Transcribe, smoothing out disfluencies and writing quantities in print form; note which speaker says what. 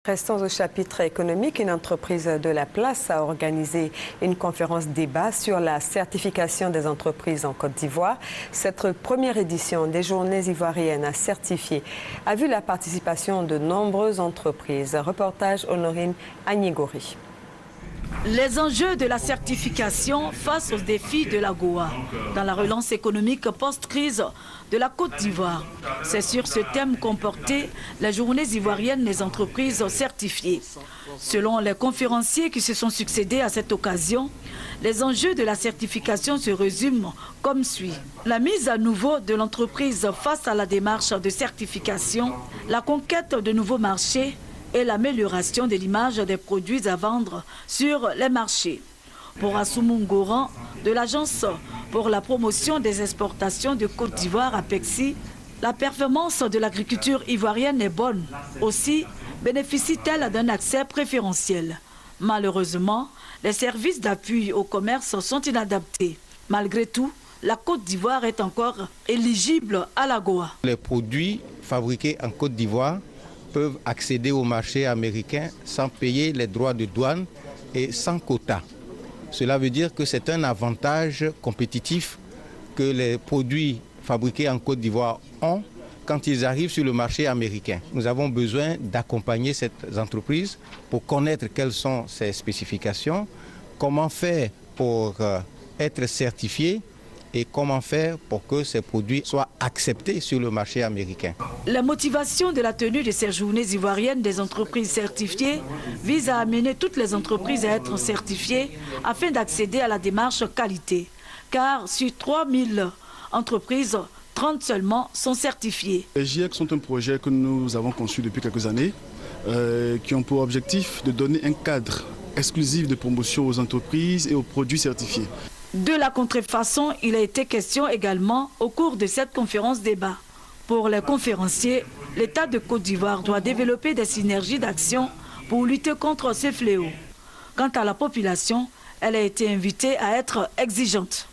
Speaker 1: Restons au chapitre économique. Une entreprise de la place a organisé une conférence débat sur la certification des entreprises en Côte d'Ivoire. Cette première édition des Journées ivoiriennes à certifier a vu la participation de nombreuses entreprises. Reportage Honorine Agnigori.
Speaker 2: Les enjeux de la certification face aux défis de l'AGOA dans la relance économique post-crise de la Côte d'Ivoire. C'est sur ce thème qu'ont porté les Journées ivoiriennes des entreprises certifiées. Selon les conférenciers qui se sont succédés à cette occasion, les enjeux de la certification se résument comme suit. La mise à nouveau de l'entreprise face à la démarche de certification, la conquête de nouveaux marchés, et l'amélioration de l'image des produits à vendre sur les marchés. Pour Assoumou Ngoran, de l'Agence pour la promotion des exportations de Côte d'Ivoire, APEXI, la performance de l'agriculture ivoirienne est bonne. Aussi bénéficie-t-elle d'un accès préférentiel. Malheureusement, les services d'appui au commerce sont inadaptés. Malgré tout, la Côte d'Ivoire est encore éligible à l'AGOA.
Speaker 3: Les produits fabriqués en Côte d'Ivoire peuvent accéder au marché américain sans payer les droits de douane et sans quota. Cela veut dire que c'est un avantage compétitif que les produits fabriqués en Côte d'Ivoire ont quand ils arrivent sur le marché américain. Nous avons besoin d'accompagner cette entreprise pour connaître quelles sont ses spécifications, comment faire pour être certifié et comment faire pour que ces produits soient acceptés sur le marché américain.
Speaker 2: La motivation de la tenue de ces journées ivoiriennes des entreprises certifiées vise à amener toutes les entreprises à être certifiées afin d'accéder à la démarche qualité. Car sur 3000 entreprises, 30 seulement sont certifiées.
Speaker 4: Les GIEC sont un projet que nous avons conçu depuis quelques années qui ont pour objectif de donner un cadre exclusif de promotion aux entreprises et aux produits certifiés.
Speaker 2: De la contrefaçon, il a été question également au cours de cette conférence débat. Pour les conférenciers, l'État de Côte d'Ivoire doit développer des synergies d'action pour lutter contre ces fléaux. Quant à la population, elle a été invitée à être exigeante.